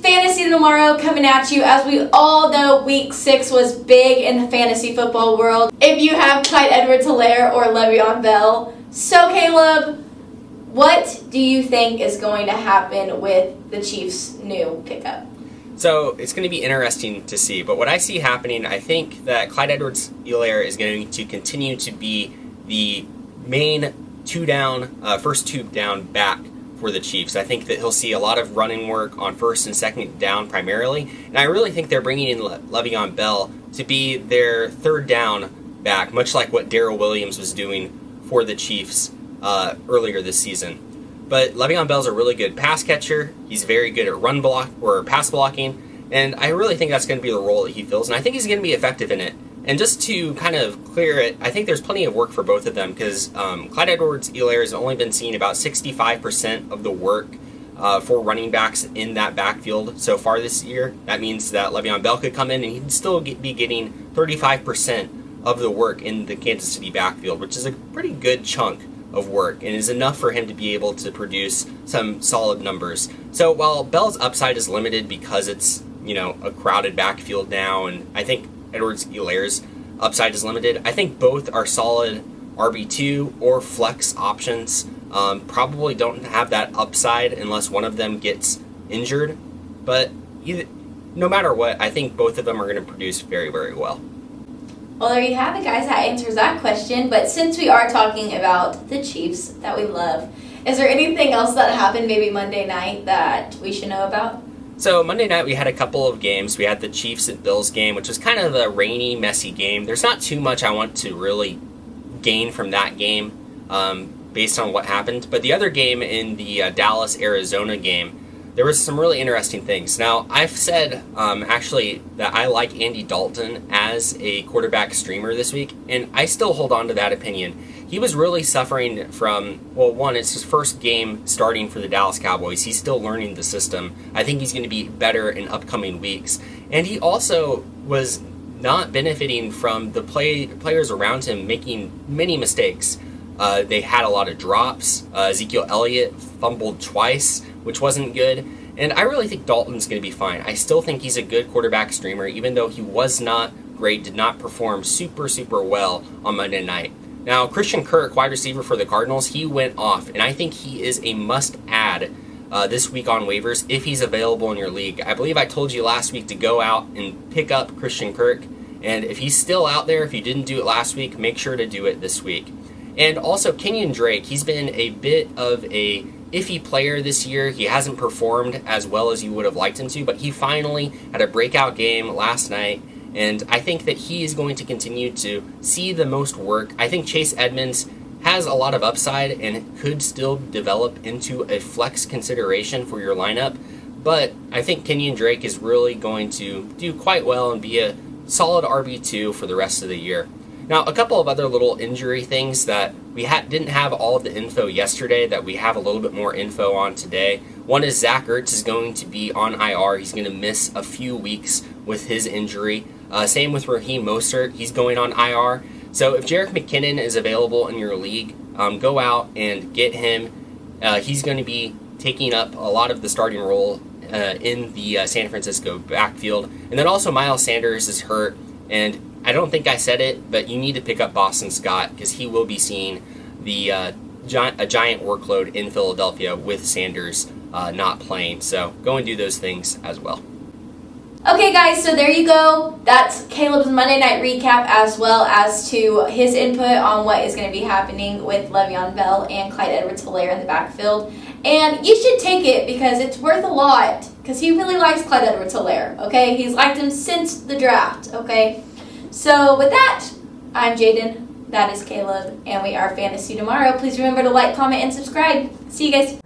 Fantasy tomorrow coming at you. As we all know, week 6 was big in the fantasy football world. If you have Clyde Edwards-Helaire or Le'Veon Bell. So Caleb, what do you think is going to happen with the Chiefs' new pickup? So it's going to be interesting to see. But what I see happening, I think that Clyde Edwards-Helaire is going to continue to be the main first two down back for the Chiefs. I think that he'll see a lot of running work on first and second down primarily. And I really think they're bringing in Le'Veon Bell to be their third down back, much like what Darrell Williams was doing for the Chiefs earlier this season. But Le'Veon Bell's a really good pass catcher. He's very good at run block or pass blocking. And I really think that's going to be the role that he fills. And I think he's going to be effective in it. And just to kind of clear it, I think there's plenty of work for both of them because Clyde Edwards-Helaire has only been seeing about 65% of the work for running backs in that backfield so far this year. That means that Le'Veon Bell could come in and he'd still be getting 35% of the work in the Kansas City backfield, which is a pretty good chunk of work and is enough for him to be able to produce some solid numbers. So while Bell's upside is limited because it's, a crowded backfield now, and I think Edwards-Helaire's upside is limited, I think both are solid RB2 or flex options. Probably don't have that upside unless one of them gets injured, but no matter what, I think both of them are going to produce very, very well. Well, there you have it, guys. That answers that question. But since we are talking about the Chiefs that we love, is there anything else that happened maybe Monday night that we should know about? So Monday night we had a couple of games. We had the Chiefs and Bills game, which was kind of a rainy, messy game. There's not too much I want to really gain from that game based on what happened. But the other game in the Dallas-Arizona game, there was some really interesting things. Now, I've said actually that I like Andy Dalton as a quarterback streamer this week, and I still hold on to that opinion. He was really suffering from, one, it's his first game starting for the Dallas Cowboys. He's still learning the system. I think he's going to be better in upcoming weeks. And he also was not benefiting from the players around him making many mistakes. They had a lot of drops. Ezekiel Elliott fumbled twice, which wasn't good. And I really think Dalton's going to be fine. I still think he's a good quarterback streamer, even though he was not great, did not perform super, super well on Monday night. Now, Christian Kirk, wide receiver for the Cardinals, he went off, and I think he is a must-add this week on waivers if he's available in your league. I believe I told you last week to go out and pick up Christian Kirk, and if he's still out there, if you didn't do it last week, make sure to do it this week. And also, Kenyon Drake, he's been a bit of a iffy player this year. He hasn't performed as well as you would have liked him to, but he finally had a breakout game last night, and I think that he is going to continue to see the most work. I think Chase Edmonds has a lot of upside and could still develop into a flex consideration for your lineup, but I think Kenyon Drake is really going to do quite well and be a solid RB2 for the rest of the year. Now, a couple of other little injury things that we didn't have all of the info yesterday that we have a little bit more info on today. One is Zach Ertz is going to be on IR. He's going to miss a few weeks with his injury. Same with Raheem Mostert. He's going on IR. So if Jerick McKinnon is available in your league, go out and get him. He's going to be taking up a lot of the starting role in the San Francisco backfield. And then also Miles Sanders is hurt, and I don't think I said it, but you need to pick up Boston Scott because he will be seeing a giant workload in Philadelphia with Sanders not playing. So go and do those things as well. Okay, guys, so there you go. That's Caleb's Monday night recap as well as to his input on what is going to be happening with Le'Veon Bell and Clyde Edwards-Helaire in the backfield. And you should take it because it's worth a lot because he really likes Clyde Edwards-Helaire, okay? He's liked him since the draft, okay? So with that, I'm Jaden, that is Caleb, and we are Fantasy Tomorrow. Please remember to like, comment, and subscribe. See you guys.